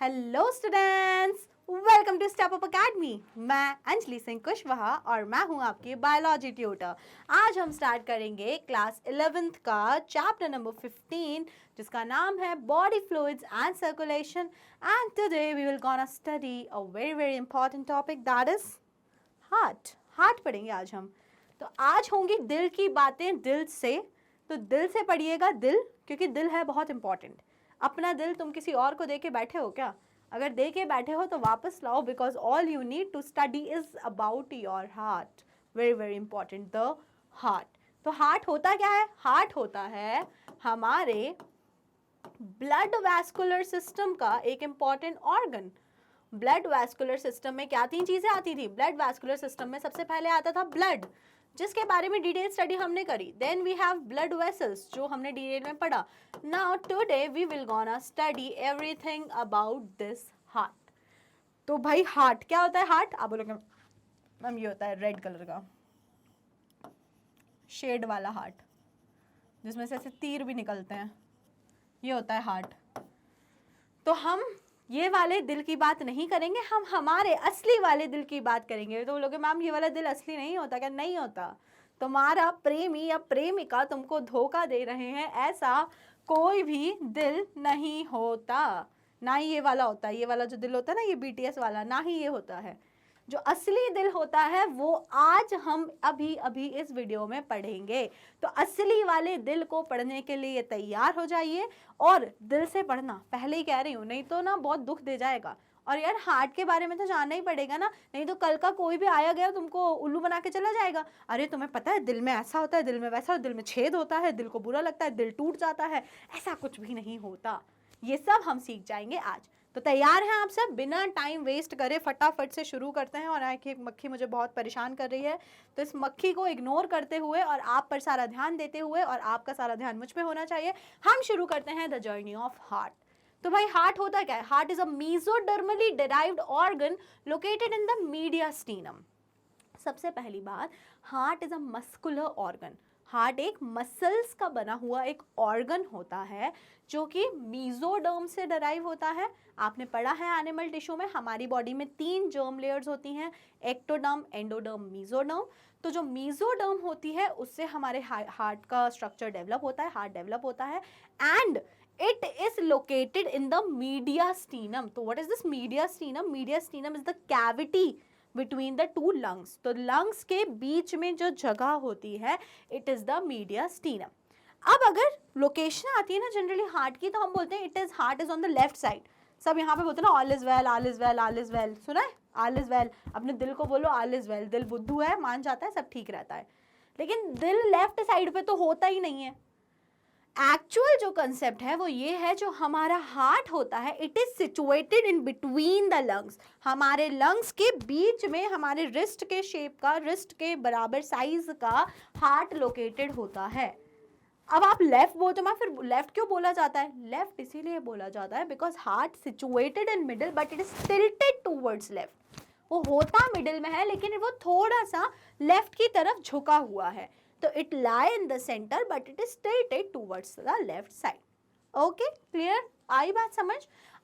Hello students, welcome to step up academy. मैं अंजलि सिंह कुशवाहा और मैं हूं आपकी बायोलॉजी ट्यूटर। आज हम स्टार्ट करेंगे क्लास 11th का चैप्टर नंबर 15 जिसका नाम है body fluids and circulation. And today we will gonna study a very very important topic, that is heart पढ़ेंगे आज हम। तो आज होंगी दिल की बातें दिल से, तो दिल से पढ़िएगा, दिल, क्योंकि दिल है बहुत इंपॉर्टेंट। अपना दिल तुम किसी और को दे के बैठे हो क्या? अगर दे के बैठे हो तो वापस लाओ, because all you need to study is about your heart. Very very important, the heart. तो हार्ट होता क्या है? हार्ट होता है हमारे ब्लड वैस्कुलर सिस्टम का एक important organ. Blood vascular system में क्या तीन चीजें आती थी? ब्लड वैस्कुलर सिस्टम में सबसे पहले आता था ब्लड, जिसके बारे में डिटेल स्टडी हमने करी। Then we have blood vessels, जो हमने डिटेल में पढ़ा। Now today we will gonna study everything about this heart. तो भाई हार्ट क्या होता है? हार्ट आप बोलोगे मैम ये होता है रेड कलर का शेड वाला हार्ट, जिसमें से ऐसे तीर भी निकलते हैं, ये होता है हार्ट। तो हम ये वाले दिल की बात नहीं करेंगे, हम हमारे असली वाले दिल की बात करेंगे। तो बोलोगे मैम ये वाला दिल असली नहीं होता क्या? नहीं होता। तुम्हारा प्रेमी या प्रेमिका तुमको धोखा दे रहे हैं, ऐसा कोई भी दिल नहीं होता। ना ही ये वाला होता है, ये वाला जो दिल होता है ना, ये बीटीएस वाला, ना ही ये होता है। जो असली दिल होता है वो आज हम अभी अभी इस वीडियो में पढ़ेंगे। तो असली वाले दिल को पढ़ने के लिए तैयार हो जाइए, और दिल से पढ़ना, पहले ही कह रही हूँ, नहीं तो ना बहुत दुख दे जाएगा। और यार हार्ट के बारे में तो जानना ही पड़ेगा ना, नहीं तो कल का कोई भी आया गया तुमको उल्लू बना के चला जाएगा। अरे तुम्हें पता है दिल में ऐसा होता है, दिल में वैसा, दिल में छेद होता है, दिल को बुरा लगता है, दिल टूट जाता है। ऐसा कुछ भी नहीं होता। ये सब हम सीख जाएंगे आज। तो तैयार हैं आप सब? बिना टाइम वेस्ट करे फटाफट से शुरू करते हैं। और एक एक मक्खी मुझे बहुत परेशान कर रही है, तो इस मक्खी को इग्नोर करते हुए और आप पर सारा ध्यान देते हुए, और आपका सारा ध्यान मुझ पे होना चाहिए, हम शुरू करते हैं द जर्नी ऑफ हार्ट। तो भाई हार्ट होता क्या है? Heart is a मेसोडर्मली derived organ located in the mediastinum. सबसे पहली बात, heart is a muscular organ. Heart एक मसल्स का बना हुआ एक ऑर्गन होता है, जो कि मीजोडर्म से डराइव होता है। आपने पढ़ा है एनिमल टिश्यू में हमारी बॉडी में 3 जर्म लेयर्स होती हैं, एक्टोडर्म, एंडोडर्म, मीजोडर्म। तो जो मीजोडर्म होती है उससे हमारे हार्ट का स्ट्रक्चर डेवलप होता है, हार्ट डेवलप होता है। And it is located in the mediastinum. तो what is this mediastinum? Mediastinum is the cavity between the two lungs. तो लंग्स के बीच में जो जगह होती है, इट इज द मीडियास्टीनम। अब अगर लोकेशन आती है ना जनरली हार्ट की, तो हम बोलते हैं it is heart is on the left side. सब यहाँ पे बोलते हैं ना all is well, all is well, all is well, सुना है? All is well. अपने दिल को बोलो ऑल इज वेल। दिल बुद्धू है, मान जाता है सब ठीक रहता है, लेकिन दिल लेफ्ट साइड पे तो होता ही नहीं है। एक्चुअल जो कंसेप्ट है वो ये है, जो हमारा हार्ट होता है it is situated in between the lungs. हमारे लंग्स के बीच में, हमारे रिस्ट के शेप का, रिस्ट के बराबर साइज का हार्ट लोकेटेड होता है। अब आप लेफ्ट बोलते हो, फिर लेफ्ट क्यों बोला जाता है? लेफ्ट इसीलिए बोला जाता है because heart situated in middle but it is tilted towards left. वो होता मिडिल में है लेकिन वो थोड़ा सा लेफ्ट की तरफ झुका हुआ है। तो it lie in the centre but it is tilted towards the left side. Okay, clear? आई बात समझ?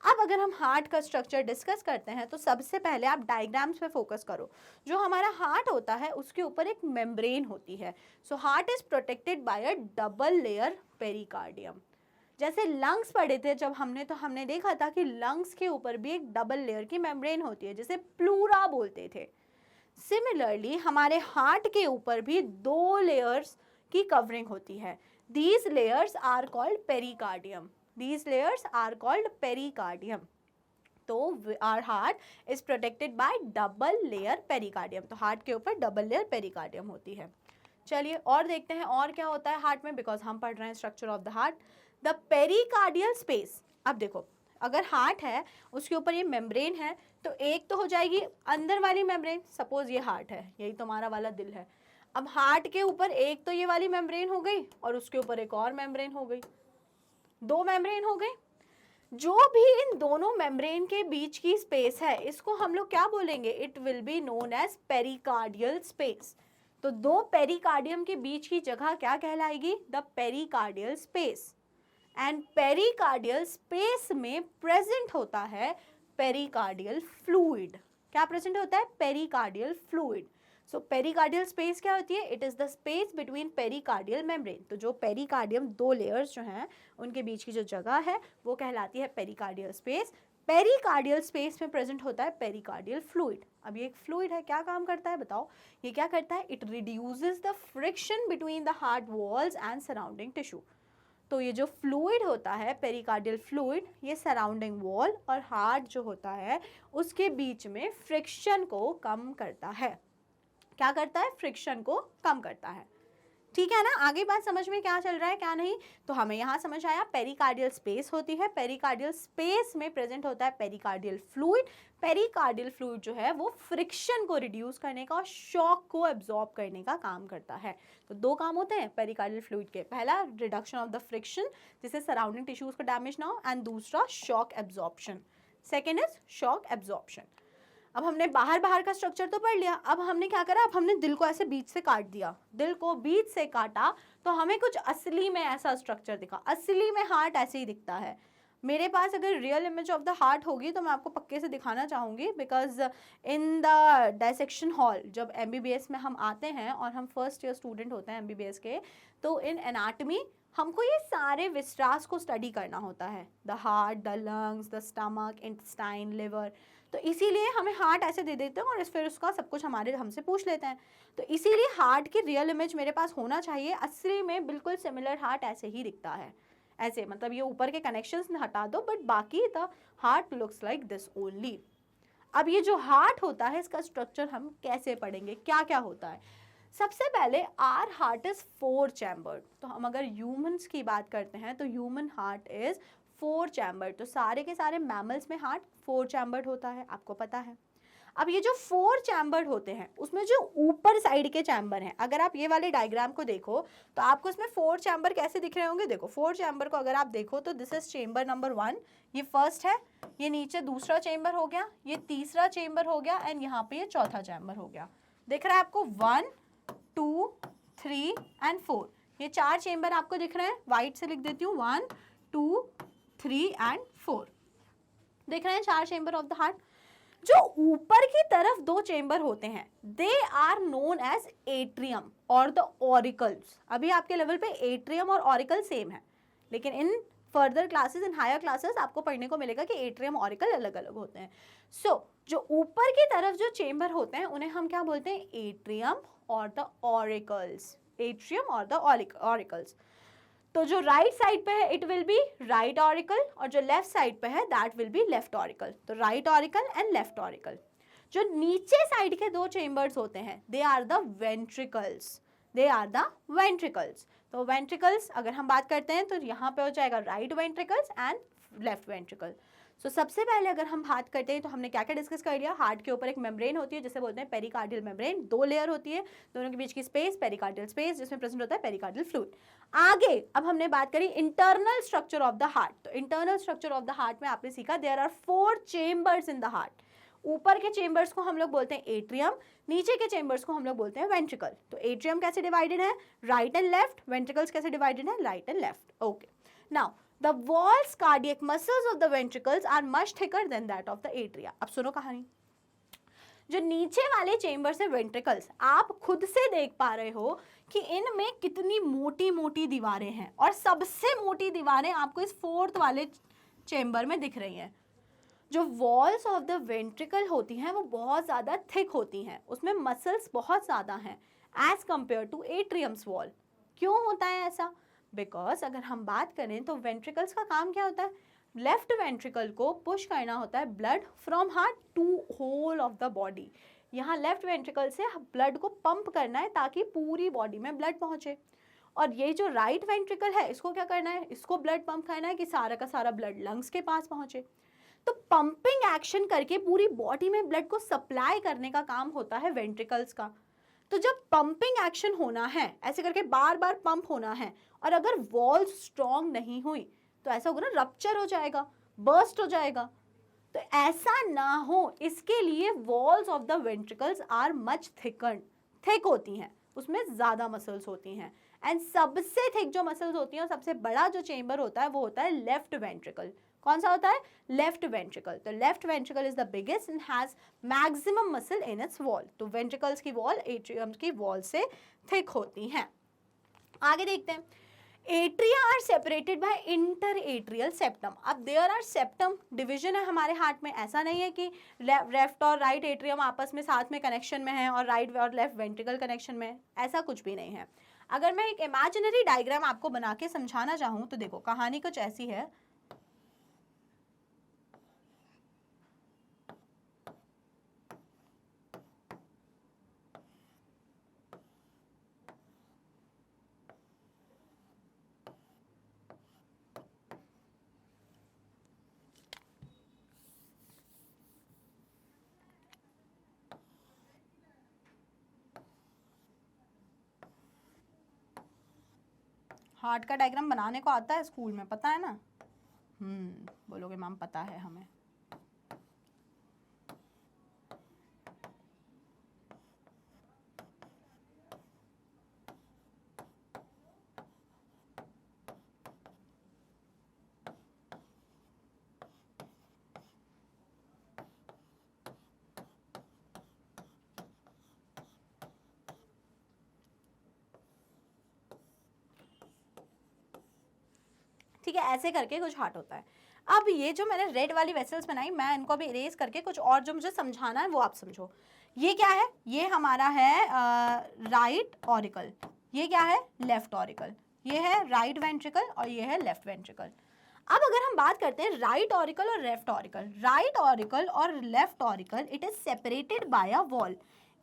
अब अगर हम हार्ट का स्ट्रक्चर डिस्कस करते हैं तो सबसे पहले आप डायग्राम्स पे फोकस करो। जो हमारा हार्ट होता है उसके ऊपर एक मेम्ब्रेन होती है। So heart is protected by a double layer pericardium. जैसे लंग्स पढ़े थे जब हमने, तो हमने देखा था कि लंग्स के ऊपर भी एक डबल लेयर की मेम्ब्रेन होती है, जिसे प्लूरा बोलते थे। सिमिलरली हमारे हार्ट के ऊपर भी 2 लेयर्स की कवरिंग होती है। These layers are called pericardium. These layers are called pericardium. तो our heart is protected by double layer pericardium. तो हार्ट के ऊपर डबल लेयर पेरिकार्डियम होती है। चलिए और देखते हैं और क्या होता है हार्ट में, बिकॉज हम पढ़ रहे हैं structure of the heart. The pericardial space. अब देखो, अगर हार्ट है उसके ऊपर ये मेम्ब्रेन है, तो एक तो हो जाएगी अंदर वाली मेम्ब्रेन। सपोज ये हार्ट है, यही तुम्हारा वाला दिल है। अब हार्ट के ऊपर एक तो ये वाली मेम्ब्रेन हो गई, और उसके ऊपर एक और मेम्ब्रेन हो गई, 2 मेम्ब्रेन हो गई। जो भी इन दोनों मेम्ब्रेन के बीच की स्पेस है, इसको हम लोग क्या बोलेंगे? It will be known as pericardial space. तो 2 पेरिकार्डियम के बीच की जगह क्या कहलाएगी? The pericardial space. And pericardial space में प्रेजेंट होता है पेरिकार्डियल फ्लूइड। क्या प्रेजेंट होता है? Pericardial fluid. So pericardial space क्या होती है? It is the space between pericardial membrane. तो जो पेरिकार्डियम, दो लेयर्स जो हैं उनके बीच की जो जगह है वो कहलाती है पेरिकार्डियल स्पेस। पेरिकार्डियल स्पेस में प्रेजेंट होता है पेरिकार्डियल फ्लूइड। अब ये एक फ्लूइड है, क्या काम करता है बताओ? ये क्या करता है? It reduces the friction between the heart walls and surrounding tissue. तो ये जो फ्लूइड होता है पेरिकार्डियल फ्लूइड, ये सराउंडिंग वॉल और हार्ट जो होता है उसके बीच में फ्रिक्शन को कम करता है। क्या करता है? फ्रिक्शन को कम करता है। ठीक है ना? आगे बात समझ में क्या चल रहा है क्या नहीं? तो हमें यहाँ समझ आया पेरिकार्डियल स्पेस होती है, पेरिकार्डियल स्पेस में प्रेजेंट होता है पेरिकार्डियल फ्लूइड। पेरिकार्डियल फ्लूइड जो है वो फ्रिक्शन को रिड्यूस करने का और शॉक को एब्जॉर्ब करने का काम करता है। तो दो काम होते हैं पेरिकार्डियल फ्लूइड के, पहला रिडक्शन ऑफ द फ्रिक्शन जिससे सराउंडिंग टिश्यूज को डैमेज ना हो, एंड दूसरा shock absorption. Second is shock absorption. अब हमने बाहर बाहर का स्ट्रक्चर तो पढ़ लिया, अब हमने क्या करा? अब हमने दिल को ऐसे बीच से काट दिया। दिल को बीच से काटा तो हमें कुछ असली में ऐसा स्ट्रक्चर दिखा। असली में हार्ट ऐसे ही दिखता है। मेरे पास अगर real image of the heart होगी तो मैं आपको पक्के से दिखाना चाहूँगी, because in the dissection hall जब MBBS में हम आते हैं और हम फर्स्ट ईयर स्टूडेंट होते हैं MBBS के, तो इन एनाटमी हमको ये सारे विस्ट्रास को स्टडी करना होता है, the heart, the lungs, the stomach, intestine, liver. तो इसीलिए हमें हार्ट ऐसे दे देते हैं और फिर उसका सब कुछ हमसे पूछ लेते हैं। तो इसीलिए हार्ट की रियल इमेज मेरे पास होना चाहिए। असली में बिल्कुल सिमिलर हार्ट ऐसे ही दिखता है, ऐसे, मतलब ये ऊपर के कनेक्शंस हटा दो, बट बाकी the heart looks like this only. अब ये जो हार्ट होता है इसका स्ट्रक्चर हम कैसे पढ़ेंगे, क्या क्या होता है? सबसे पहले आर हार्ट इज 4 चैम्बर्ड। तो हम अगर ह्यूमंस की बात करते हैं तो ह्यूमन हार्ट इज 4 चैम्बर्ड। तो सारे के सारे मैमल्स में हार्ट 4 चैम्बर्ड होता है, आपको पता है। अब ये जो 4 चैम्बर्ड होते हैं उसमें जो ऊपर साइड के चैम्बर हैं, अगर आप ये वाले डायग्राम को देखो तो आपको इसमें 4 चैम्बर कैसे दिख रहे होंगे? देखो 4 चैम्बर को अगर आप देखो तो दिस इज चेम्बर नंबर 1, ये फर्स्ट है, ये नीचे दूसरा चेम्बर हो गया, ये तीसरा चेम्बर हो गया, एंड यहाँ पे ये चौथा चैम्बर हो गया। दिख रहा है आपको? 1, 2, 3 एंड 4, ये 4 चेम्बर आपको दिख रहे हैं। व्हाइट से लिख देती हूँ, 1, 2, 3 एंड 4। देख रहे हैं 4 चेम्बर ऑफ द हार्ट। जो ऊपर की तरफ 2 चेम्बर होते हैं they are known as atrium और द ऑरिकल्स। अभी आपके लेवल पे एट्रियम और ऑरिकल सेम है, लेकिन in further classes, in higher classes आपको पढ़ने को मिलेगा कि एट्रियम ऑरिकल अलग अलग होते हैं। सो जो ऊपर की तरफ जो चेम्बर होते हैं उन्हें हम क्या बोलते हैं? एट्रियम और द ऑरिकल्स। एट्रियम और द ऑरिकल्स। तो जो राइट साइड पे है it will be right auricle, और जो लेफ्ट साइड पे है that will be left auricle. तो right auricle and left auricle. जो नीचे साइड के 2 चेम्बर्स होते हैं they are the ventricles. They are the ventricles. तो वेंट्रिकल्स अगर हम बात करते हैं तो यहाँ पे हो जाएगा right ventricles and left ventricle. So सबसे पहले अगर हम बात करते हैं तो हमने क्या क्या डिस्कस कर लिया? हार्ट के ऊपर एक मेम्ब्रेन होती है जिसे बोलते हैं पेरिकार्डियल मेम्ब्रेन, 2 लेयर होती है, दोनों के बीच की स्पेस पेरिकार्डियल स्पेस जिसमें प्रेजेंट होता है पेरिकार्डियल फ्लूइड। आगे अब हमने बात करी internal structure of the heart. तो internal structure of the heart में आपने सीखा there are 4 chambers in the heart. ऊपर के चेम्बर्स को हम लोग बोलते हैं एट्रियम, नीचे के चेम्बर्स को हम लोग बोलते हैं वेंट्रिकल। तो एट्रियम कैसे डिवाइडेड है? Right and left. वेंट्रिकल्स कैसे डिवाइडेड है? Right and left. Okay, now the walls cardiac muscles of the ventricles are much thicker than that of the atria। अब सुनो कहानी। जो नीचे वाले चेम्बर्स है वेंट्रिकल्स, आप खुद से देख पा रहे हो कि इनमें कितनी मोटी मोटी दीवारें हैं, और सबसे मोटी दीवारें आपको इस 4th वाले चेम्बर में दिख रही हैं। जो वॉल्स ऑफ द वेंट्रिकल होती हैं वो बहुत ज़्यादा थिक होती हैं, उसमें मसल्स बहुत ज़्यादा हैं as compare to atriums wall. क्यों होता है ऐसा? बिकॉज अगर हम बात करें तो वेंट्रिकल्स का काम क्या होता है? लेफ्ट वेंट्रिकल को पुश करना होता है blood from heart to whole of the body. यहाँ लेफ्ट वेंट्रिकल से ब्लड को पंप करना है ताकि पूरी बॉडी में ब्लड पहुँचे, और ये जो राइट वेंट्रिकल है इसको क्या करना है? इसको ब्लड पंप करना है कि सारा का सारा ब्लड लंग्स के पास पहुँचे। तो पंपिंग एक्शन करके पूरी बॉडी में ब्लड को सप्लाई करने का काम होता है वेंट्रिकल्स का। तो जब पंपिंग एक्शन होना है, ऐसे करके बार बार पंप होना है, और अगर वॉल्स स्ट्रॉन्ग नहीं हुई तो ऐसा होगा ना, रप्चर हो जाएगा, बर्स्ट हो जाएगा। तो ऐसा ना हो इसके लिए walls of the ventricles are much thicken, thick होती हैं, उसमें ज़्यादा मसल्स होती हैं, एंड सबसे थिक जो मसल्स होती हैं, सबसे बड़ा जो चेंबर होता है वो होता है लेफ्ट वेंट्रिकल। कौन सा होता है? Left ventricle. तो left ventricle is the biggest and has maximum muscle in its wall. तो वेंट्रिकल्स की वॉल एट्रियम की वॉल से थिक होती हैं। आगे देखते हैं, atria are separated by inter atrial septum. अब देयर आर सेप्टम डिवीजन है हमारे हार्ट में, ऐसा नहीं है कि लेफ्ट और राइट एट्रियम आपस में साथ में कनेक्शन में है और राइट और लेफ्ट वेंट्रिकल कनेक्शन में, ऐसा कुछ भी नहीं है। अगर मैं एक इमेजिनरी डायग्राम आपको बना के समझाना चाहूँ तो देखो कहानी कुछ ऐसी है। हार्ट का डायग्राम बनाने को आता है स्कूल में, पता है ना? बोलोगे मैम पता है हमें। ठीक है, ऐसे करके कुछ हार्ट होता है। अब ये जो मैंने रेड वाली वेसल्स बनाई, मैं इनको भी इरेज करके कुछ और जो मुझे समझाना है वो आप समझो। ये क्या है? ये हमारा है राइट ऑरिकल। ये क्या है? Left auricle. ये है राइट वेंट्रिकल और ये है लेफ्ट वेंट्रिकल। अब अगर हम बात करते हैं राइट ऑरिकल और लेफ्ट ऑरिकल, राइट ऑरिकल और left auricle it is separated by a wall.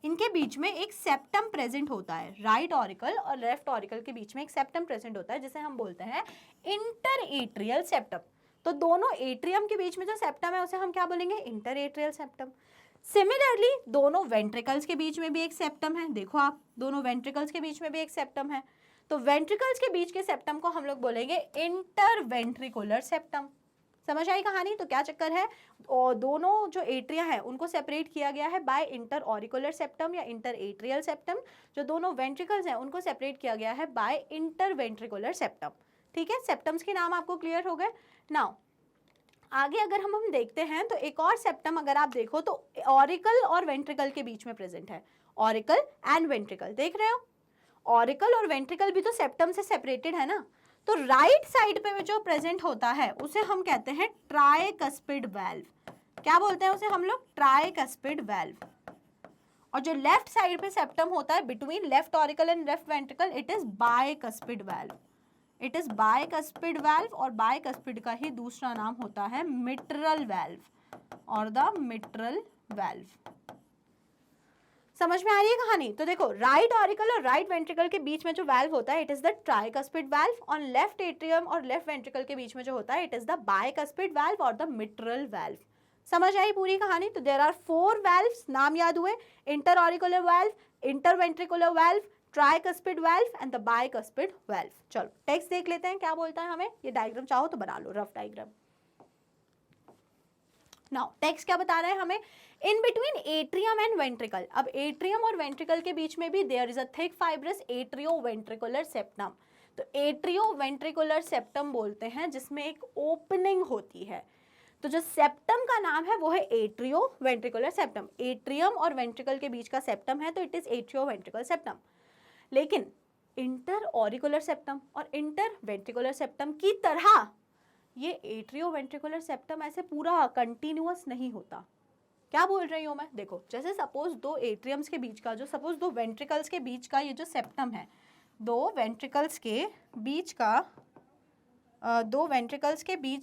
इनके बीच में एक सेप्टम प्रेजेंट होता है। राइट ऑरिकल और लेफ्ट ऑरिकल के बीच में एक सेप्टम प्रेजेंट होता है जिसे हम बोलते हैं इंटर एट्रियल सेप्टम। तो दोनों एट्रियम के बीच में जो सेप्टम है उसे हम क्या बोलेंगे? Inter atrial septum. सिमिलरली दोनों वेंट्रिकल्स के बीच में भी एक सेप्टम है। देखो आप, दोनों वेंट्रिकल्स के बीच में भी एक सेप्टम है। तो वेंट्रिकल्स के बीच के सेप्टम को हम लोग बोलेंगे इंटर वेंट्रिकुलर सेप्टम। समझ आई कहानी? तो क्या चक्कर है, और दोनों जो एट्रिया है उनको सेपरेट किया गया है बाय इंटर ऑरिकुलर सेप्टम या इंटर एट्रियल सेप्टम। जो दोनों वेंट्रिकल्स हैं उनको सेपरेट किया गया है बाय इंटर वेंट्रिकुलर सेप्टम। ठीक है, सेप्टम्स के नाम आपको क्लियर हो गए। नाउ आगे अगर हम देखते हैं तो एक और सेप्टम अगर आप देखो तो ऑरिकल और वेंट्रिकल के बीच में प्रेजेंट है। ऑरिकल एंड वेंट्रिकल, देख रहे हो? ऑरिकल और वेंट्रिकल भी तो सेप्टम से सेपरेटेड है ना। तो राइट साइड पे जो प्रेजेंट होता है उसे हम कहते हैं ट्राइकस्पिड वाल्व। क्या बोलते हैं उसे हम लोग? Tricuspid valve. और जो लेफ्ट साइड पे सेप्टम होता है between left auricle and left ventricle, it is bicuspid valve. It is bicuspid valve, और बाइकस्पिड का ही दूसरा नाम होता है मिट्रल वाल्व और द मिट्रल वाल्व। समझ में आ रही है कहानी? तो देखो, राइट ऑरिकल और राइट वेंट्रिकल के बीच में जो वाल्व होता है it is the tricuspid valve. और लेफ्ट एट्रियम और लेफ्ट वेंट्रिकल के बीच में जो होता है it is the bicuspid valve और द मिट्रल वाल्व। समझ आई पूरी कहानी? तो देयर आर 4 वाल्व्स, नाम याद हुए? Inter auricular valve, inter ventricular valve, tricuspid valve and the bicuspid valve. चलो टेक्स्ट देख लेते हैं क्या बोलता है हमें। ये डायग्राम चाहो तो बना लो, रफ डायग्राम। नाउ टेक्स्ट क्या बता रहा है हमें? In between atrium and ventricle. अब एट्रियम और वेंट्रिकल के बीच में भी there is a thick fibrous atrio ventricular septum. तो एट्रियो वेंट्रिकुलर सेप्टम बोलते हैं जिसमें एक ओपनिंग होती है। तो जो सेप्टम का नाम है वो है एट्रियो वेंट्रिकुलर सेप्टम। एट्रियम और वेंट्रिकल के बीच का सेप्टम है तो it is atrio ventricular septum. लेकिन इंटर ऑरिकुलर सेप्टम और इंटर वेंट्रिकुलर सेप्टम की तरह ये एट्रियो वेंट्रिकुलर सेप्टम ऐसे पूरा कंटिन्यूअस नहीं होता। क्या बोल रही हूँ मैं? देखो, जैसे सपोज दो एट्रियम्स के बीच का, जो सपोज दो वेंट्रिकल्स के बीच का ये जो सेप्टम है, दो वेंट्रिकल्स के बीच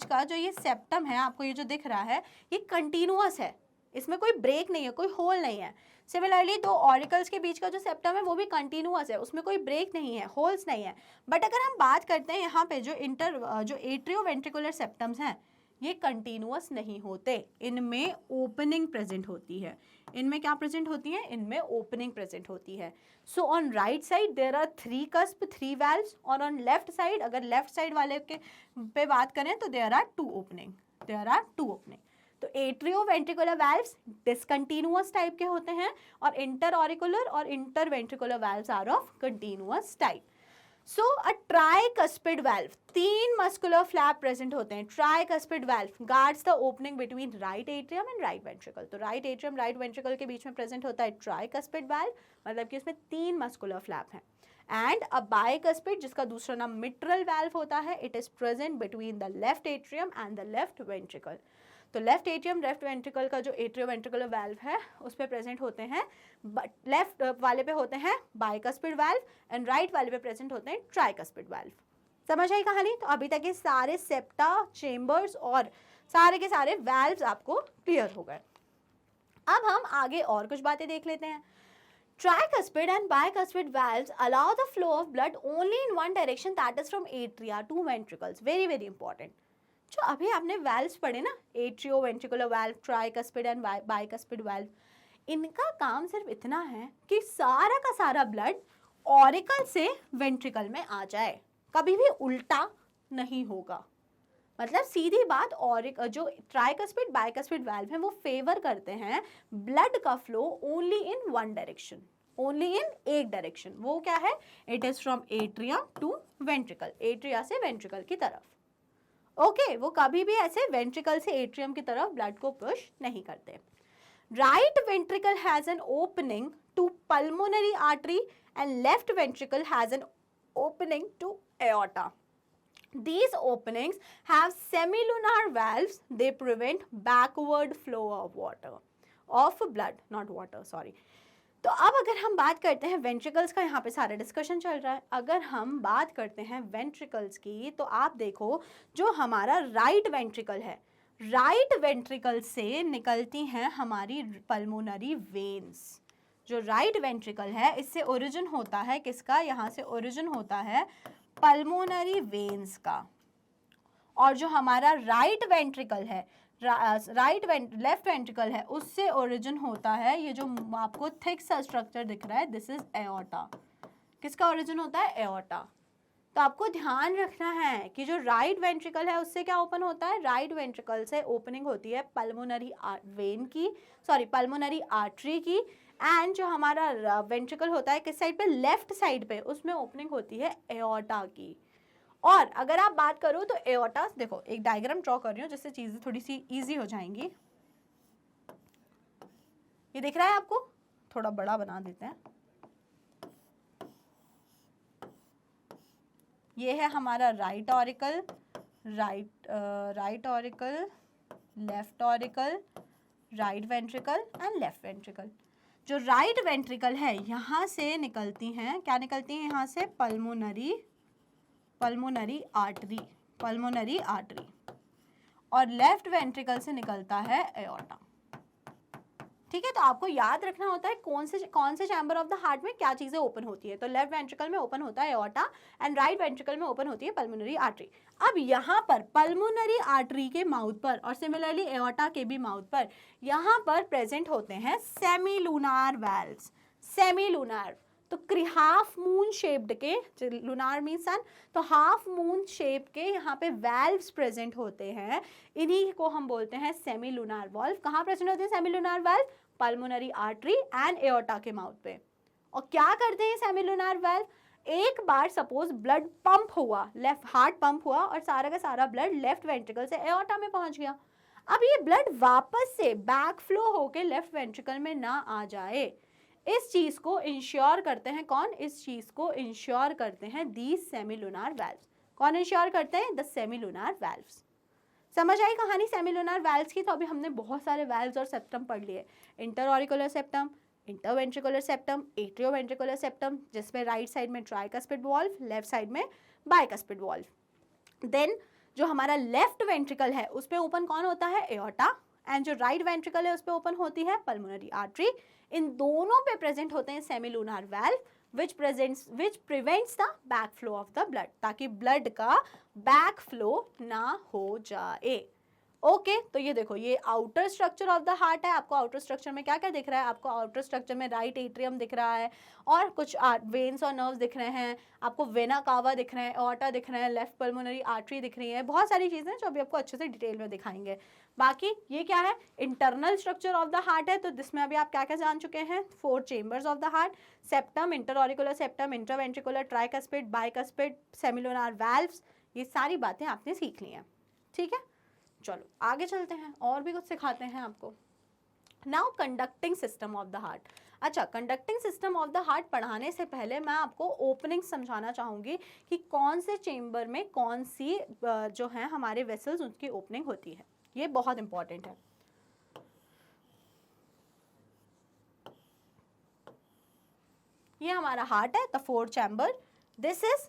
का जो ये सेप्टम है, आपको ये जो दिख रहा है ये कंटिन्यूअस है, इसमें कोई ब्रेक नहीं है, कोई होल नहीं है। सिमिलरली दो ऑरिकल्स के बीच का जो सेप्टम है वो भी कंटिन्यूअस है, उसमें कोई ब्रेक नहीं है, होल्स नहीं है। बट अगर हम बात करते हैं यहाँ पे जो एट्रियो वेंट्रिकुलर सेप्टम्स हैं, ये कंटिन्यूअस नहीं होते, इनमें ओपनिंग प्रेजेंट होती है। इनमें क्या प्रेजेंट होती है? इनमें ओपनिंग प्रेजेंट होती है। So on right side there are 3 cusp 3 valves, और ऑन लेफ्ट साइड, अगर लेफ्ट साइड वाले के पे बात करें तो देयर आर 2 opening। तो atrio ventricular valves discontinuous type के होते हैं और इंटर ऑरिकुलर और inter ventricular valves are of continuous type. So a tricuspid valve, 3 muscular flap present होते हैं. Tricuspid valve guards the opening between right atrium and right ventricle. तो right atrium right ventricle के बीच में present होता है tricuspid valve, मतलब कि उसमें 3 मस्कुलर फ्लैप हैं. एंड अ बाइकस्पिड, जिसका दूसरा नाम मिट्रल वाल्व होता है, it is present between the left atrium and the left ventricle. तो लेफ्ट एट्रियम लेफ्ट वेंट्रिकल का जो एट्रियो वेंट्रिकुलर वाल्व है उस पे प्रेजेंट होते हैं, बट लेफ्ट वाले पे होते हैं बाइकस्पिड वाल्व एंड राइट वाले पे प्रेजेंट होते हैं ट्राइकस्पिड वाल्व. समझ आई कहानी? तो अभी तक ये सारे सेप्टा, चेम्बर्स और सारे के सारे वाल्व्स आपको क्लियर हो गए. अब हम आगे और कुछ बातें देख लेते हैं. Tricuspid and bicuspid valves allow the flow of blood only in one direction, that is from atria to ventricles. Very very important. जो अभी आपने वाल्व्स पढ़े ना, atrio ventricular valve, tricuspid and bicuspid valve, इनका काम सिर्फ इतना है कि सारा का सारा ब्लड ऑरिकल से वेंट्रिकल में आ जाए, कभी भी उल्टा नहीं होगा. मतलब सीधी बात, जो ट्राइकस्पिड बाइकस्पिड वाल्व है वो फेवर करते हैं ब्लड का flow only in one direction, only in एक डायरेक्शन. वो क्या है? It is from atrium to ventricle, atria से वेंट्रिकल की तरफ. ओके, वो कभी भी ऐसे वेंट्रिकल से एट्रियम की तरफ ब्लड को पुश नहीं करते. Right ventricle has an opening to pulmonary artery and left ventricle has an opening to aorta. These openings have semilunar valves. They prevent backward flow of water, of blood, not water, sorry. तो अब अगर हम बात करते हैं ventricles का, यहाँ पे सारा डिस्कशन चल रहा है. अगर हम बात करते हैं वेंट्रिकल्स की, तो आप देखो जो हमारा राइट वेंट्रिकल है, राइट वेंट्रिकल से निकलती हैं हमारी पल्मोनरी वेन्स. जो राइट वेंट्रिकल है इससे ओरिजिन होता है किसका? यहाँ से ओरिजिन होता है पल्मोनरी वेन्स का. और जो हमारा राइट वेंट्रिकल है, लेफ्ट वेंट्रिकल है, उससे ओरिजिन होता है, ये जो आपको थिक सा स्ट्रक्चर दिख रहा है, दिस इज एओर्टा. किसका ओरिजिन होता है? एओर्टा. तो आपको ध्यान रखना है कि जो राइट वेंट्रिकल है उससे क्या ओपन होता है? राइट वेंट्रिकल से ओपनिंग होती है पल्मोनरी वेन की, सॉरी पल्मोनरी आर्टरी की. एंड जो हमारा वेंट्रिकल होता है किस साइड पे? लेफ्ट साइड पे, उसमें ओपनिंग होती है एओर्टा की. और अगर आप बात करो तो एओर्टा, देखो एक डायग्राम ड्रॉ कर रही हूँ जिससे चीजें थोड़ी सी इजी हो जाएंगी. ये दिख रहा है आपको? थोड़ा बड़ा बना देते हैं. ये है हमारा right auricle, right auricle, left auricle, right ventricle and left ventricle. जो राइट वेंट्रिकल है यहाँ से निकलती हैं, क्या निकलती हैं यहाँ से? Pulmonary artery. और लेफ्ट वेंट्रिकल से निकलता है एओर्टा. ठीक है, तो आपको याद रखना होता है कौन से चैम्बर ऑफ द हार्ट में क्या चीजें ओपन होती है. तो लेफ्ट वेंट्रिकल में ओपन होता है एओर्टा एंड राइट वेंट्रिकल में ओपन होती है पल्मोनरी आर्टरी. अब यहाँ पर पल्मोनरी आर्टरी के माउथ पर और सिमिलरली एओर्टा के भी माउथ पर यहाँ पर प्रेजेंट होते हैं सेमीलुनार वाल्व्स. सेमीलुनार तो हाफ मून शेप्ड के, लुनार मीन सन, तो हाफ मून शेप के यहाँ पे वाल्व्स प्रेजेंट होते हैं. इन्हीं को हम बोलते हैं सेमीलुनार वाल्व. कहाँ प्रेजेंट होते हैं semilunar valve? Pulmonary artery and aorta के माउथ पे. और क्या करते हैं सेमीलुनार वाल्व? एक बार सपोज ब्लड पंप हुआ, लेफ्ट हार्ट पंप हुआ और सारा का सारा ब्लड लेफ्ट वेंट्रिकल से एओर्टा में पहुंच गया. अब ये ब्लड वापस से बैक फ्लो होके लेफ्ट वेंट्रिकल में ना आ जाए, इस चीज को इंश्योर करते हैं कौन? इस चीज को इंश्योर करते हैं दीज सेमीलुनार वाल्व्स. कौन इंश्योर करते हैं? The semilunar valves. समझ आई कहानी सेमीलुनार वाल्व्स की? तो अभी हमने बहुत सारे वाल्व्स और सेप्टम पढ़ लिए. Interauricular septum, interventricular septum, atrioventricular septum, जिसमें राइट साइड में ट्राइकस्पिड वाल्व, लेफ्ट साइड में बाइकस्पिड वाल्व. देन जो हमारा लेफ्ट वेंट्रिकल है उसमें ओपन कौन होता है? एओर्टा. एंड जो राइट वेंट्रिकल है उस पे ओपन होती है पल्मोनरी आर्टरी. इन दोनों पे प्रेजेंट होते हैं semilunar valve which prevents the back flow of the blood, ताकि ब्लड का बैक फ्लो ना हो जाए. ओके तो ये देखो, ये outer structure of the heart है। आपको आउटर स्ट्रक्चर में क्या क्या दिख रहा है? आपको आउटर स्ट्रक्चर में राइट एट्रियम दिख रहा है और कुछ वेन्स और नर्व्स दिख रहे हैं, आपको वेना कावा दिख रहे हैं, एओर्टा दिख रहे हैं, लेफ्ट पल्मोनरी आर्टरी दिख रही है, बहुत सारी चीज़ें जो अभी आपको अच्छे से डिटेल में दिखाएंगे। बाकी ये क्या है? Internal structure of the heart है, तो जिसमें अभी आप क्या क्या जान चुके हैं? 4 chambers of the heart, septum, interauricular septum, intraventricular, tricuspid, bicuspid, semilunar valves, ये सारी बातें आपने सीख ली हैं। ठीक है, चलो आगे चलते हैं और भी कुछ सिखाते हैं आपको। Now conducting system of the heart. अच्छा, conducting system of the heart पढ़ाने से पहले मैं आपको ओपनिंग समझाना चाहूँगी कि कौन से चेम्बर में कौन सी जो है हमारे वेसल्स उनकी ओपनिंग होती है। ये बहुत इंपॉर्टेंट है। ये हमारा हार्ट है, the 4 chamber. This is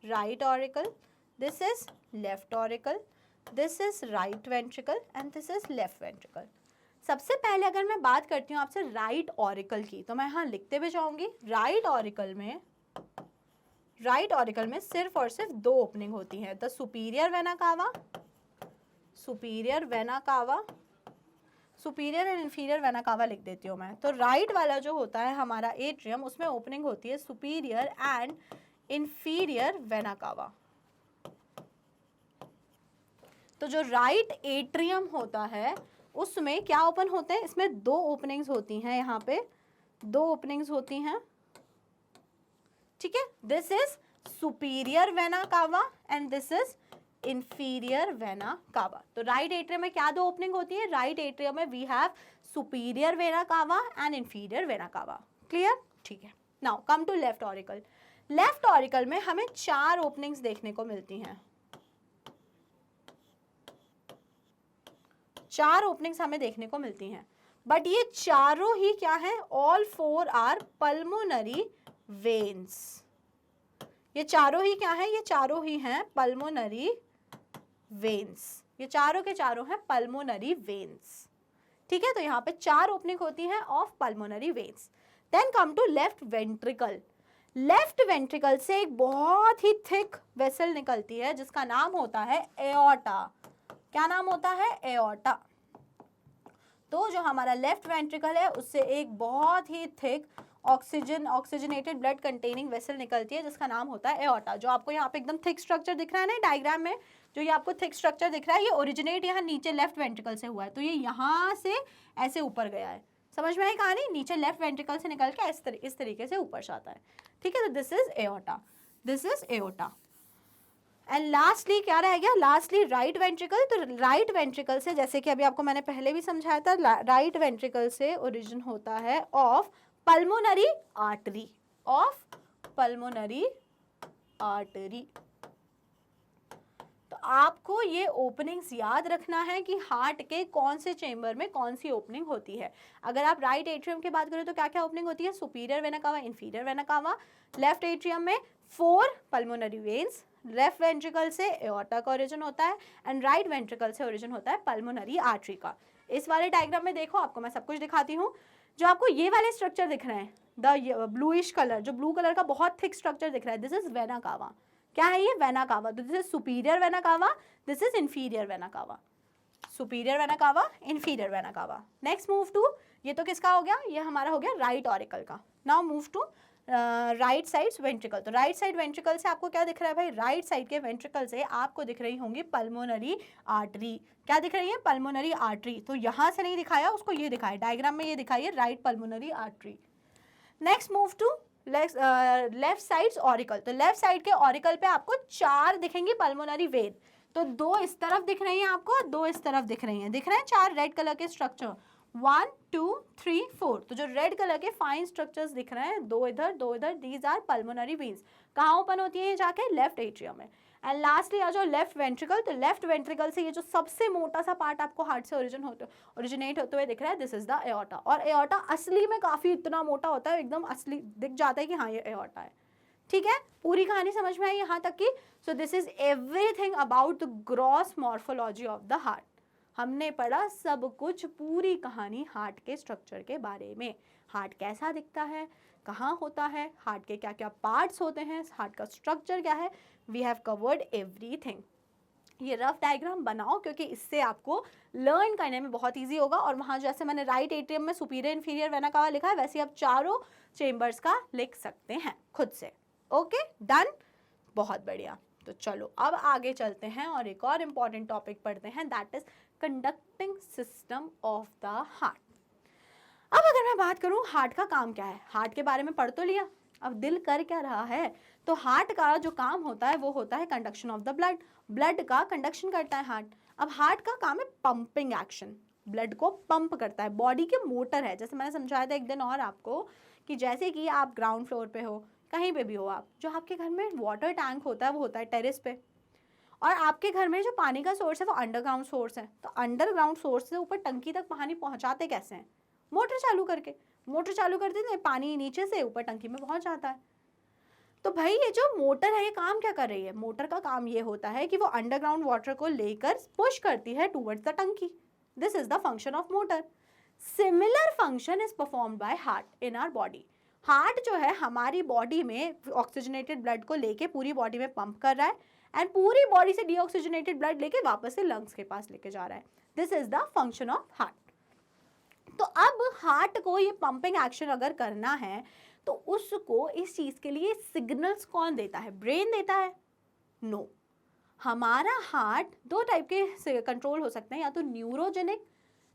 right auricle, this is left auricle, this is right ventricle and this is left ventricle. सबसे पहले अगर मैं बात करती हूँ आपसे राइट ऑरिकल की, तो मैं यहाँ लिखते हुए जाऊंगी। राइट ऑरिकल में सिर्फ और सिर्फ 2 ओपनिंग होती हैं, the superior vena cava, superior vena cava, superior and inferior vena कावा लिख देती हूँ मैं। तो राइट वाला जो होता है हमारा एट्रियम, उसमें ओपनिंग होती है superior and inferior vena cava. तो जो राइट एट्रियम होता है उसमें क्या ओपन होते हैं? इसमें 2 ओपनिंग्स होती हैं, यहाँ पे 2 ओपनिंग्स होती हैं। ठीक है, this is superior vena cava and this is inferior vena cava. तो राइट एट्रियम में क्या 2 ओपनिंग होती है? राइट एट्रियम में we have superior vena cava and inferior vena cava. Clear? ठीक है, now come to left auricle. Left auricle में हमें 4 ओपनिंग्स देखने को मिलती हैं। 4 ओपनिंग्स हमें देखने को मिलती हैं, बट ये चारों ही क्या है? All 4 are pulmonary veins. ये चारों ही क्या है? ये चारों ही हैं पल्मोनरी वेन्स। ये चारों के चारों हैं पल्मोनरी वेन्स। ठीक है, तो यहाँ पे 4 ओपनिंग होती हैं of pulmonary veins. Then come to left ventricle. Left ventricle से एक बहुत ही थिक वेसल निकलती है जिसका नाम होता है एओर्टा। क्या नाम होता है? एओर्टा। तो जो हमारा लेफ्ट वेंट्रिकल है उससे एक बहुत ही thick oxygenated blood containing vessel निकलती है जिसका नाम होता है एओर्टा। जो आपको यहाँ पे एकदम थिक स्ट्रक्चर दिख रहा है ना डायग्राम में, जो ये आपको थिक स्ट्रक्चर दिख रहा है, ये ओरिजिनेट यहाँ नीचे लेफ्ट वेंट्रिकल से हुआ है। तो ये यहाँ से ऐसे ऊपर गया है। समझ में आई कहानी? नीचे लेफ्ट वेंट्रिकल से निकल के इस तरीके से ऊपर जाता है। ठीक है, तो this is aorta, this is aorta. And lastly क्या रह गया? Lastly right ventricle. तो राइट वेंट्रिकल से, जैसे कि अभी आपको मैंने पहले भी समझाया था, राइट वेंट्रिकल से ओरिजिन होता है of pulmonary artery, of pulmonary artery. तो आपको ये ओपनिंग्स याद रखना है कि हार्ट के कौन से चेंबर में कौन सी ओपनिंग होती है। अगर आप राइट एट्रियम की बात करें तो क्या क्या ओपनिंग होती है? Superior vena cava, inferior vena कावा। लेफ्ट एट्रियम में 4 पल्मोनरी वेन्स। लेफ्ट वेंट्रिकल से एओर्टा का ओरिजिन होता है एंड राइट वेंट्रिकल से ओरिजिन होता है पल्मोनरी आर्टरी का। इस वाले डायग्राम में देखो, आपको मैं सब कुछ दिखाती हूँ। जो आपको ये वाले स्ट्रक्चर दिख रहे हैं, द ब्लूइश कलर, जो ब्लू कलर का बहुत थिक स्ट्रक्चर दिख रहा है, दिस इज वेना कावा। क्या है ये? Vena cava. तो this is superior vena cava, this is inferior vena cava. Superior vena cava, inferior vena cava. Next move to, ये तो किसका हो गया? ये हमारा हो गया राइट ऑरिकल का। Now move to right side ventricle. तो राइट साइड वेंट्रिकल से आपको क्या दिख रहा है भाई? राइट साइड के वेंट्रिकल से आपको दिख रही होंगी पल्मोनरी आर्टरी। क्या दिख रही है? Pulmonary artery. तो यहाँ से नहीं दिखाया, उसको ये दिखाया डायग्राम में, ये दिखाइए right pulmonary artery. Next move to left side auricle. तो लेफ्ट साइड के ऑरिकल पे आपको 4 दिखेंगी पल्मोनरी वेन। तो 2 इस तरफ दिख रही हैं आपको, 2 इस तरफ दिख रही हैं। दिख रहे हैं 4 रेड कलर के स्ट्रक्चर, 1 2 3 4। तो जो रेड कलर के फाइन स्ट्रक्चर्स दिख रहे हैं, 2 इधर 2 इधर, दीज आर पल्मोनरी वेन्स। कहाँ ओपन होती है ये जाके? लेफ्ट एट्रियम में। एंड लास्टली आ जाओ लेफ्ट वेंट्रिकल। तो लेफ्ट वेंट्रिकल से ये जो सबसे मोटा सा पार्ट आपको हार्ट से ओरिजिनेट होते हुए दिख रहा है, दिस इज द एओर्टा। और एओर्टा असली में काफी इतना मोटा होता है, एकदम असली दिख जाता है कि हाँ ये एओर्टा है। ठीक है, पूरी कहानी समझ में आई यहाँ तक की? So this is everything about the gross morphology of the heart. हमने पढ़ा सब कुछ, पूरी कहानी हार्ट के स्ट्रक्चर के बारे में। हार्ट कैसा दिखता है, कहाँ होता है, हार्ट के क्या क्या पार्ट्स होते हैं, हार्ट का स्ट्रक्चर क्या है, वी हैव कवर्ड एवरीथिंग। ये रफ डायग्राम बनाओ क्योंकि इससे आपको लर्न करने में बहुत इजी होगा। और वहाँ जैसे मैंने राइट एट्रियम में सुपीरियर इन्फीरियर वेना कावा लिखा है, वैसे आप चारों चेम्बर्स का लिख सकते हैं खुद से। ओके डन, बहुत बढ़िया। तो चलो अब आगे चलते हैं और एक और इम्पॉर्टेंट टॉपिक पढ़ते हैं, that is conducting system of the heart. अब अगर मैं बात करूं हार्ट का काम क्या है, हार्ट के बारे में पढ़ तो लिया, अब दिल कर क्या रहा है। तो हार्ट का जो काम होता है वो होता है conduction of the blood, blood का कंडक्शन करता है हार्ट। अब हार्ट का काम है पंपिंग एक्शन, ब्लड को पंप करता है, बॉडी के मोटर है। जैसे मैंने समझाया था एक दिन और आपको कि जैसे कि आप ग्राउंड फ्लोर पे हो, कहीं पे भी हो आप, जो आपके घर में वाटर टैंक होता है वो होता है टेरेस पे, और आपके घर में जो पानी का सोर्स है वो अंडरग्राउंड सोर्स है। तो अंडरग्राउंड सोर्स से ऊपर टंकी तक पानी पहुंचाते कैसे हैं, मोटर चालू करके। मोटर चालू करते थे पानी नीचे से ऊपर टंकी में पहुंच जाता है। तो भाई ये जो मोटर है ये काम क्या कर रही है, मोटर का काम ये होता है कि वो अंडरग्राउंड वाटर को लेकर पुश करती है टूवर्ड्स द टंकी। This is the function of motor. Similar function is performed by heart in our body. Heart जो है हमारी बॉडी में ऑक्सीजनेटेड ब्लड को लेके पूरी बॉडी में पंप कर रहा है एंड पूरी बॉडी से डीऑक्सीजनेटेड ब्लड लेके वापस से लंग्स के पास लेके जा रहा है। This is the function of heart. तो अब हार्ट को ये पंपिंग एक्शन अगर करना है तो उसको इस चीज के लिए सिग्नल्स कौन देता है, ब्रेन देता है? नो। हमारा हार्ट दो टाइप के कंट्रोल हो सकते हैं, या तो न्यूरोजेनिक,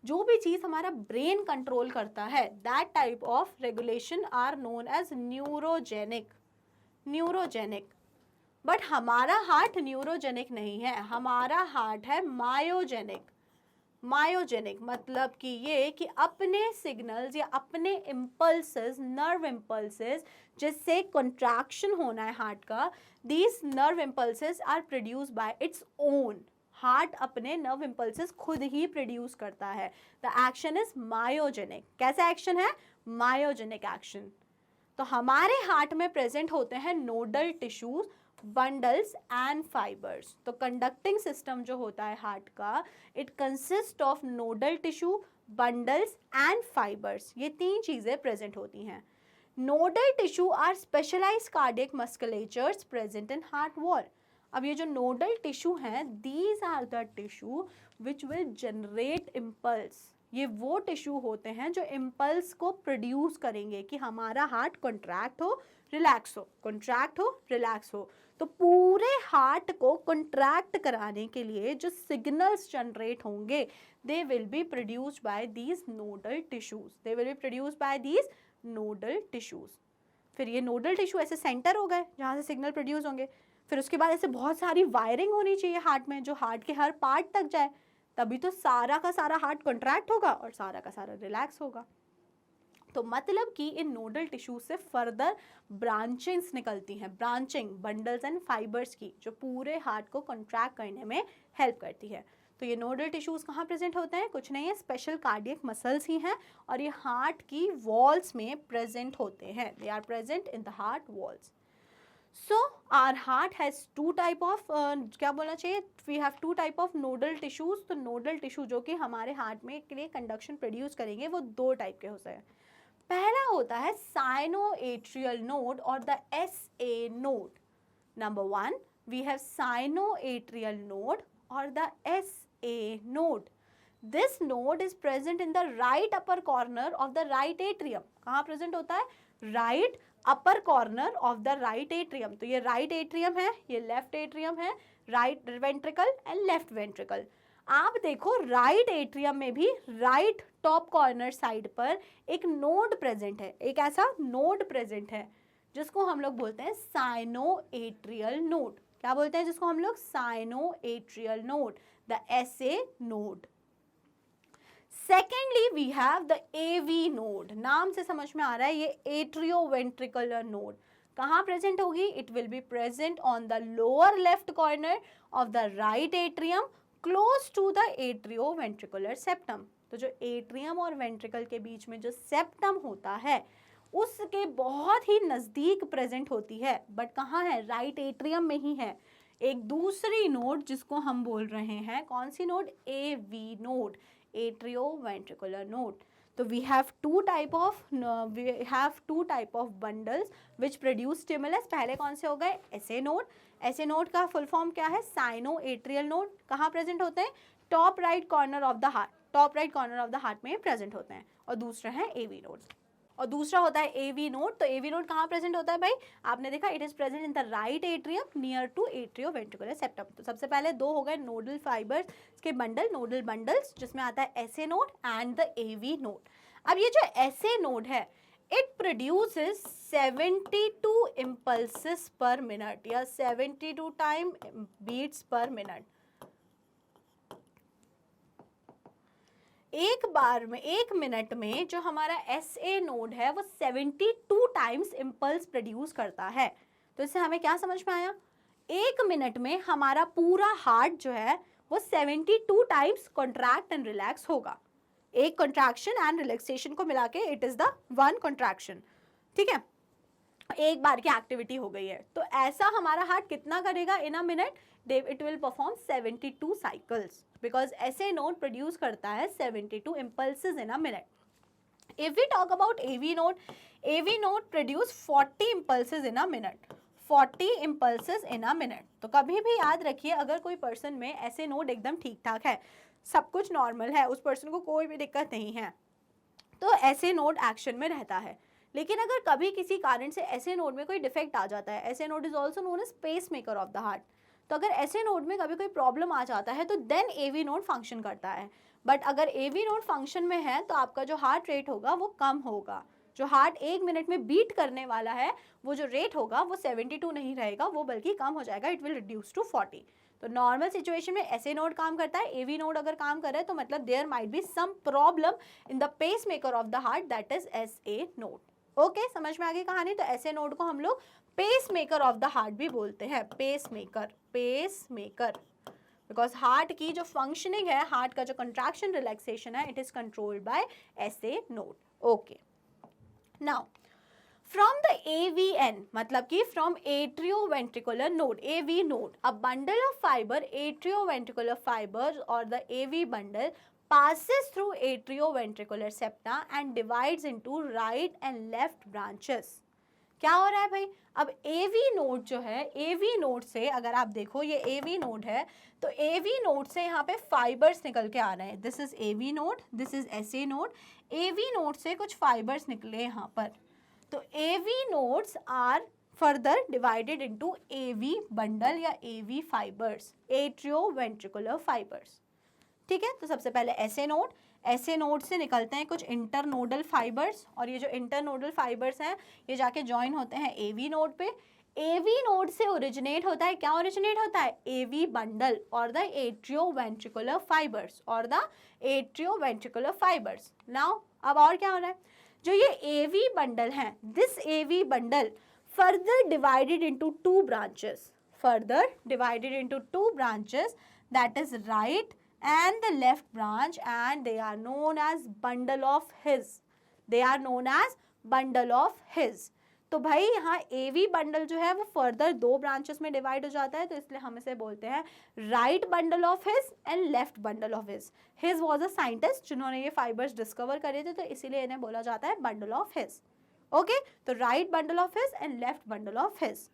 जो भी चीज हमारा ब्रेन कंट्रोल करता है that type of regulation are known as neurogenic, neurogenic. But हमारा हार्ट न्यूरोजेनिक नहीं है, हमारा हार्ट है मायोजेनिक। मायोजेनिक मतलब कि ये कि अपने सिग्नल्स या अपने इम्पल्सेस, नर्व इम्पल्सेस जिससे कंट्रैक्शन होना है हार्ट का, these nerve impulses are produce by its own. Heart अपने नर्व इम्पल्सेस खुद ही प्रोड्यूस करता है। The action is myogenic. कैसा एक्शन है? Myogenic action. तो हमारे हार्ट में प्रेजेंट होते हैं nodal tissues, bundles and fibres. तो कंडक्टिंग सिस्टम जो होता है हार्ट का, it consist of nodal tissue, bundles and fibres. ये तीन चीजें प्रेजेंट होती हैं। Nodal tissue are specialised cardiac musculatures present in heart wall. अब ये जो नोडल टिश्यू हैं, these are the tissue which will generate impulse. ये वो टिश्यू होते हैं जो इम्पल्स को प्रोड्यूस करेंगे कि हमारा हार्ट कॉन्ट्रैक्ट हो, रिलैक्स हो, कॉन्ट्रैक्ट हो, रिलैक्स हो। तो पूरे हार्ट को कॉन्ट्रैक्ट कराने के लिए जो सिग्नल्स जनरेट होंगे, they will be produced by these nodal tissues, they will be produced by these nodal tissues. फिर ये नोडल टिश्यू ऐसे सेंटर हो गए जहाँ से सिग्नल प्रोड्यूस होंगे। फिर उसके बाद ऐसे बहुत सारी वायरिंग होनी चाहिए हार्ट में जो हार्ट के हर पार्ट तक जाए, तभी तो सारा का सारा हार्ट कॉन्ट्रैक्ट होगा और सारा का सारा रिलैक्स होगा। तो मतलब कि इन नोडल टिश्यू से फर्दर ब्रांचिंग्स निकलती हैं, ब्रांचिंग बंडल्स एंड फाइबर्स की, जो पूरे हार्ट को कॉन्ट्रैक्ट करने में हेल्प करती है। तो ये नोडल टिश्यूज कहाँ प्रेजेंट होते हैं? कुछ नहीं है, स्पेशल कार्डियक मसल्स ही हैं और ये हार्ट की वॉल्स में प्रेजेंट होते हैं। They are present in the heart walls. So our heart has two type of क्या बोलना चाहिए, we have two type of nodal tissues। तो nodal tissue जो कि हमारे हार्ट में के लिए कंडक्शन प्रोड्यूस करेंगे वो दो टाइप के होते हैं। पहला होता है साइनोएट्रियल नोड और the SA node. Number 1 we have sinoatrial node और the SA node. This node is present in the right upper corner of the right atrium। कहाँ प्रेजेंट होता है? Right upper corner of the right atrium. तो ये right atrium है, ये left atrium है, right ventricle and left ventricle. आप देखो राइट एट्रियम में भी राइट टॉप कॉर्नर साइड पर एक नोड प्रेजेंट है, एक ऐसा नोड प्रेजेंट है जिसको हम लोग बोलते हैं साइनोएट्रियल नोड। क्या बोलते हैं जिसको हम लोग? Sinoatrial node, the SA node. Secondly we have the AV node. नाम से समझ में आ रहा है ये एट्रियोवेंट्रिकुलर नोड। कहाँ प्रेजेंट होगी? It will be present on the lower left corner of the right atrium close to the atrioventricular septum. तो जो एट्रियम और वेंट्रिकल के बीच में जो सेप्टम होता है उसके बहुत ही नज़दीक प्रेजेंट होती है। बट कहाँ है? राइट एट्रियम में ही है। एक दूसरी नोड जिसको हम बोल रहे हैं, कौन सी node? AV node, atrioventricular node. तो we have two type of bundles which produce stimulus. पहले कौन से हो गए? SA node. SA node का फुल फॉर्म क्या है? Cyano-atrial node. कहाँ प्रेजेंट होते हैं? Top right corner of the heart. Top right corner of the heart में प्रेजेंट होते हैं. और दूसरा है AV नोड. और दूसरा होता है AV नोड. तो AV नोड कहाँ प्रेजेंट होता है भाई? आपने देखा it is present in the right atrium near to atrioventricular septum. तो सबसे पहले दो हो गए नोडल फाइबर्स के बंडल, नोडल बंडल्स, जिसमें आता है SA node and the AV node. अब ये जो SA नोड है, it produces 72 impulses per minute या 72 टाइम बीट्स पर मिनट. एक बार में, एक मिनट में जो हमारा SA नोड है वो 72 टाइम्स इम्पल्स प्रोड्यूस करता है. तो इससे हमें क्या समझ में आया? एक मिनट में हमारा पूरा हार्ट जो है वो 72 टाइम्स कॉन्ट्रैक्ट एंड रिलैक्स होगा. एक कॉन्ट्रैक्शन एंड रिलैक्सेशन को मिला के it is the one contraction. ठीक है, एक बार की एक्टिविटी हो गई है. तो ऐसा हमारा हार्ट कितना करेगा in a minute? It will perform 72 cycles because SA node produce करता है 72 impulses in a minute. If we talk about AV node produce 40 impulses in a minute. 40 impulses in a minute. तो कभी भी याद रखिए, अगर कोई पर्सन में SA नोड एकदम ठीक ठाक है, सब कुछ नॉर्मल है, उस पर्सन को कोई भी दिक्कत नहीं है, तो SA नोड एक्शन में रहता है. लेकिन अगर कभी किसी कारण से SA नोड में कोई डिफेक्ट आ जाता है, SA node is also known as pacemaker of the heart. तो अगर SA नोड में कभी कोई प्रॉब्लम आ जाता है तो देन AV नोड फंक्शन करता है. बट अगर AV नोड फंक्शन में है तो आपका जो हार्ट रेट होगा वो कम होगा. जो हार्ट एक मिनट में बीट करने वाला है, वो जो रेट होगा वो 72 नहीं रहेगा, वो बल्कि कम हो जाएगा. It will reduce to 40. तो नॉर्मल सिचुएशन में SA नोड काम करता है, AV नोड अगर काम कर रहा है तो मतलब there might be some problem in the pacemaker of the heart, that is SA node. Okay, समझ में आ गई कहानी. तो SA नोड को हम लोग pacemaker of the heart भी बोलते हैं. पेस मेकर बिकॉज हार्ट की जो फंक्शनिंग है, हार्ट का जो कंट्रैक्शन रिलैक्सेशन है, it is controlled by SA node. Okay, now from the AVN मतलब कि from atrioventricular node, AV node, a bundle of fibre, atrioventricular fibre और the AV bundle passes through atrioventricular septa and divides into right and left branches. क्या हो रहा है भाई? अब AV node जो है, AV नोड से अगर आप देखो, ये AV नोड है, तो AV नोड से यहाँ पे फाइबर्स निकल के आ रहे हैं. This is AV node, this is SA node. AV node से कुछ फाइबर्स निकले यहाँ पर. तो AV nodes are further divided into AV bundle या AV फाइबर्स, एट्रियोवेंट्रिकुलर फाइबर्स. ठीक है, तो सबसे पहले SA नोड से निकलते हैं कुछ इंटरनोडल फाइबर्स, और ये जो इंटरनोडल फाइबर्स हैं ये जाके ज्वाइन होते हैं AV नोड पे. AV नोड से ओरिजिनेट होता है, क्या ओरिजिनेट होता है? AV बंडल और द एट्रियोवेंट्रिकुलर फाइबर्स. नाउ अब और क्या हो रहा है? जो ये AV बंडल हैं, this AV bundle further divided into two branches, that is right and the left branch, and they are known as bundle of his. तो भाई यहाँ AV बंडल जो है वो फर्दर दो ब्रांचेस में डिवाइड हो जाता है, तो इसलिए हम इसे बोलते हैं right bundle of His and left bundle of his. His was a scientist जिन्होंने ये फाइबर्स डिस्कवर करे थे, तो इसीलिए इन्हें बोला जाता है बंडल ऑफ हिज. ओके, तो right bundle of His and left bundle of His.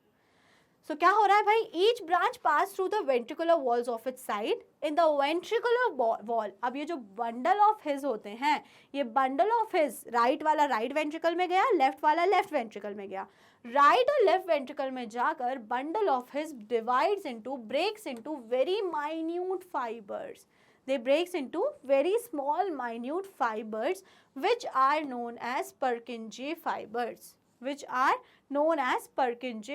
So क्या हो रहा है भाई? Each branch pass through the ventricular walls of its side in the ventricular wall. अब ये जो बंडल ऑफ हिज होते हैं, ये बंडल ऑफ हिज राइट वाला राइट वेंट्रिकल में गया, लेफ्ट वाला लेफ्ट वेंट्रिकल में गया. राइट और लेफ्ट वेंट्रिकल में जाकर bundle of His breaks into very minute fibres. They breaks into very small minute fibers which are known as Purkinje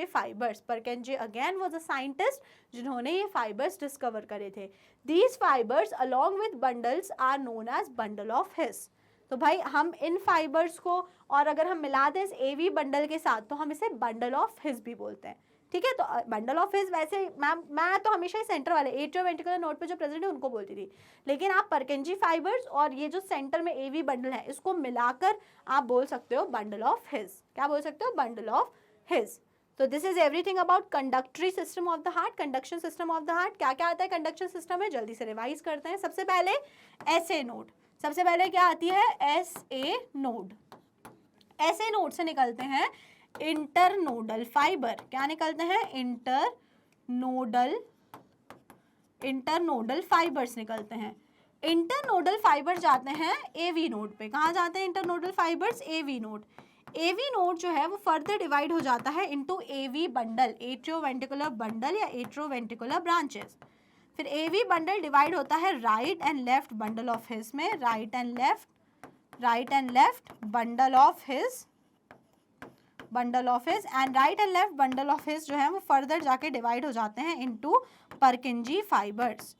fibers. Purkinje again was a scientist जिन्होंने ये fibers discover करे थे. These fibers along with bundles are known as bundle of His. तो भाई हम इन fibres को और अगर हम मिला दें इस AV बंडल के साथ तो हम इसे बंडल ऑफ हिज भी बोलते हैं. ठीक है, तो बंडल ऑफ हिज वैसे मैं तो हमेशा ही सेंटर वाले एट्रियोवेंट्रिकुलर नोड पे जो प्रेजेंट है उनको बोलती थी, लेकिन आप परकिंजी फाइबर्स और ये जो सेंटर में AV बंडल है इसको मिलाकर आप बोल सकते हो बंडल ऑफ हिज. क्या बोल सकते हो? Bundle of His. तो this is everything about conductory system of the heart, conduction system of the heart. क्या क्या आता है कंडक्शन सिस्टम में? जल्दी से रिवाइज करते हैं. सबसे पहले SA नोड, सबसे पहले क्या आती है, SA नोड। SA नोड से निकलते हैं इंटरनोडल फाइबर। क्या निकलते हैं, इंटरनोडल फाइबर्स निकलते हैं। इंटरनोडल फाइबर जाते हैं AV नोड पे। कहाँ जाते हैं internodal fibres, AV node. AV node जो है वो फर्दर डिवाइड हो जाता है into AV bundle, atrioventricular bundle या एट्रियोवेंट्रिकुलर ब्रांचेस। फिर AV बंडल डिवाइड होता है right and left bundle of His में, right and left bundle of His and right and left bundle of His जो है वो फर्दर जाके डिवाइड हो जाते हैं into Purkinje fibres,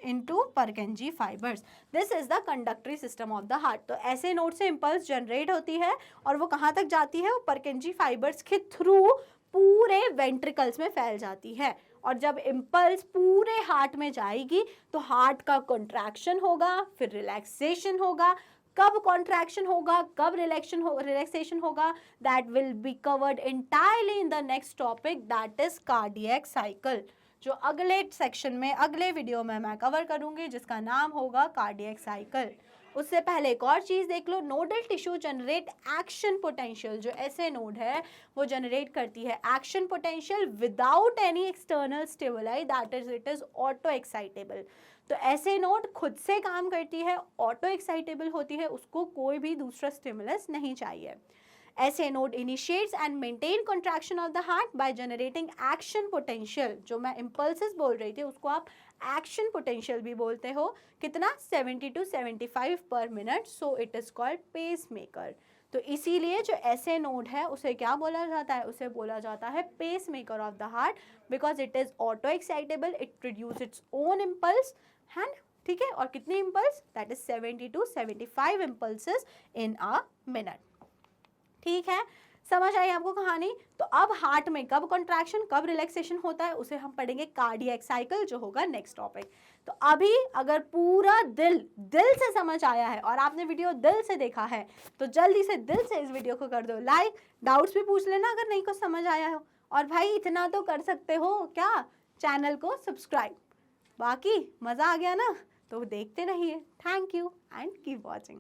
this is the conductory system of the heart. तो ऐसे नोड से इम्पल्स जनरेट होती है और वो कहाँ तक जाती है, वो परकिंजी फाइबर्स के थ्रू पूरे वेंट्रिकल्स में फैल जाती है। और जब इम्पल्स पूरे हार्ट में जाएगी तो हार्ट का कॉन्ट्रैक्शन होगा, फिर रिलैक्सेशन होगा। कब कॉन्ट्रैक्शन होगा, कब रिलैक्सेशन होगा, that will be covered entirely in the next topic, that is cardiac cycle, जो अगले सेक्शन में, अगले वीडियो में मैं कवर करूंगी, जिसका नाम होगा कार्डियक साइकिल। उससे पहले एक और चीज़ देख लो, nodal tissue generate action potential. जो ऐसे नोड है वो जनरेट करती है action potential without any external stimuli, that is it is auto excitable. तो ऐसे नोड खुद से काम करती है, ऑटो एक्साइटेबल होती है, उसको कोई भी दूसरा स्टिमुलस नहीं चाहिए। ऐसे node initiates and maintain contraction of the heart by generating action potential. जो मैं इम्पल्सेस बोल रही थी उसको आप एक्शन पोटेंशियल भी बोलते हो। कितना, 70 to 75 per minute. So it is called pacemaker. तो इसीलिए जो ऐसे नोड है उसे क्या बोला जाता है, उसे बोला जाता है pacemaker of the heart, because it is auto excitable, it produce its own impulse है, ठीक है। और कितने impulse, that is 70 to 75 impulses in a minute. ठीक है, समझ आई आपको कहानी। तो अब हार्ट में कब कॉन्ट्रैक्शन, कब रिलैक्सेशन होता है, उसे हम पढ़ेंगे कार्डियक साइकिल, जो होगा नेक्स्ट टॉपिक। तो अभी अगर पूरा दिल से समझ आया है और आपने वीडियो दिल से देखा है तो जल्दी से दिल से इस वीडियो को कर दो लाइक। डाउट्स भी पूछ लेना अगर नहीं कुछ समझ आया हो। और भाई इतना तो कर सकते हो क्या, चैनल को सब्सक्राइब। बाकी मज़ा आ गया ना, तो देखते रहिए। Thank you and keep watching.